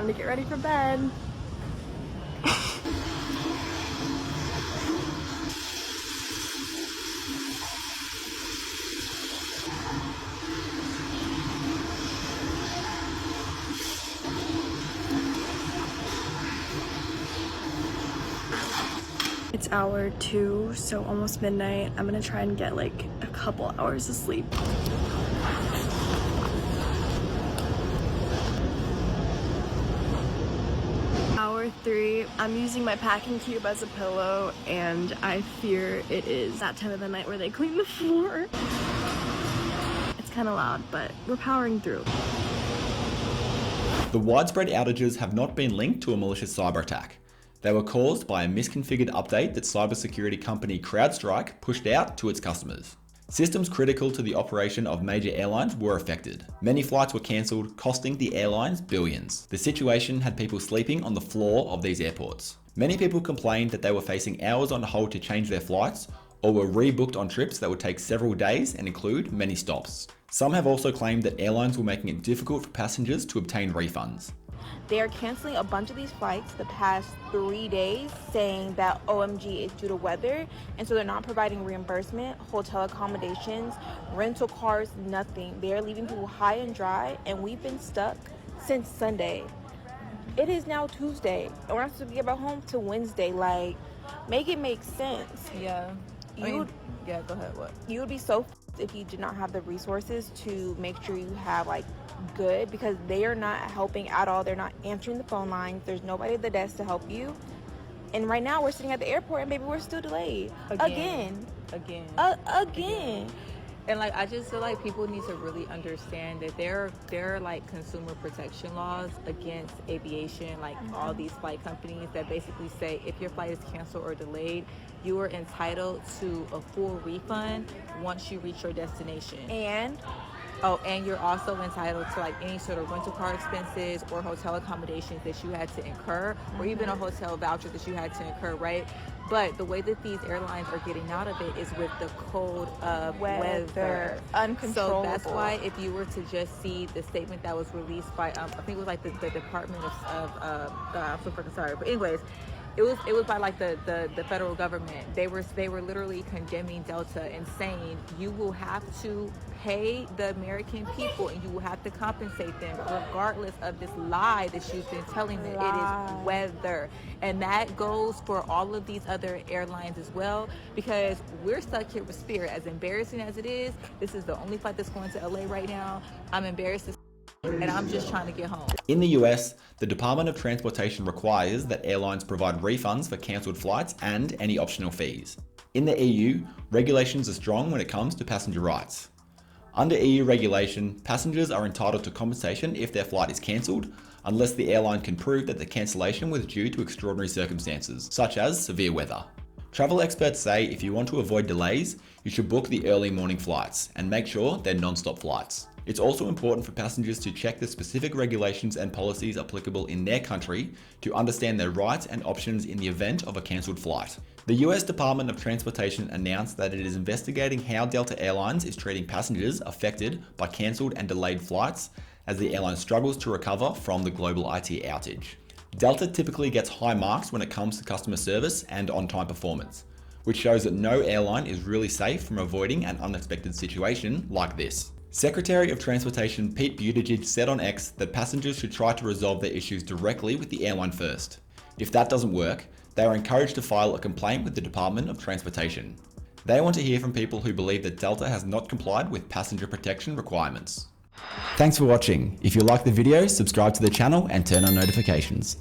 time to get ready for bed. It's hour 2, so almost midnight. I'm gonna try and get like a couple hours of sleep. Hour 3, I'm using my packing cube as a pillow, and I fear it is that time of the night where they clean the floor. It's kind of loud, but we're powering through. The widespread outages have not been linked to a malicious cyber attack. They were caused by a misconfigured update that cybersecurity company CrowdStrike pushed out to its customers. Systems critical to the operation of major airlines were affected. Many flights were cancelled, costing the airlines billions. The situation had people sleeping on the floor of these airports. Many people complained that they were facing hours on hold to change their flights, or were rebooked on trips that would take several days and include many stops. Some have also claimed that airlines were making it difficult for passengers to obtain refunds. They are canceling a bunch of these flights the past 3 days, saying that OMG is due to weather, and so they're not providing reimbursement, hotel accommodations, rental cars, nothing. They are leaving people high and dry, and we've been stuck since Sunday. It is now Tuesday, and we're not supposed to get back home till Wednesday. Like, make it make sense. Yeah. Yeah, go ahead. What? You would be so if you did not have the resources to make sure you have like good, because they are not helping at all. They're not answering the phone lines. There's nobody at the desk to help you. And right now we're sitting at the airport and baby, we're still delayed again. And like, I just feel like people need to really understand that there are like consumer protection laws against aviation, like all these flight companies that basically say if your flight is canceled or delayed, you are entitled to a full refund once you reach your destination. And you're also entitled to like any sort of rental car expenses or hotel accommodations that you had to incur, or even a hotel voucher that you had to incur, right? But the way that these airlines are getting out of it is with the cold of weather. Uncontrollable. So that's why if you were to just see the statement that was released by, I think it was like the Department of I'm so freaking sorry. But anyways, it was by like the federal government. They were literally condemning Delta and saying you will have to pay the American people and you will have to compensate them regardless of this lie that you've been telling them. It is weather. And that goes for all of these other airlines as well, because we're stuck here with Spirit. As embarrassing as it is, this is the only flight that's going to LA right now. I'm embarrassed and I'm just trying to get home. In the US, the Department of Transportation requires that airlines provide refunds for cancelled flights and any optional fees. In the EU, regulations are strong when it comes to passenger rights. Under EU regulation, passengers are entitled to compensation if their flight is cancelled, unless the airline can prove that the cancellation was due to extraordinary circumstances, such as severe weather. Travel experts say if you want to avoid delays, you should book the early morning flights and make sure they're non-stop flights. It's also important for passengers to check the specific regulations and policies applicable in their country to understand their rights and options in the event of a cancelled flight. The US Department of Transportation announced that it is investigating how Delta Airlines is treating passengers affected by cancelled and delayed flights as the airline struggles to recover from the global IT outage. Delta typically gets high marks when it comes to customer service and on-time performance, which shows that no airline is really safe from avoiding an unexpected situation like this. Secretary of Transportation Pete Buttigieg said on X that passengers should try to resolve their issues directly with the airline first. If that doesn't work, they are encouraged to file a complaint with the Department of Transportation. They want to hear from people who believe that Delta has not complied with passenger protection requirements. Thanks for watching. If you liked the video, subscribe to the channel and turn on notifications.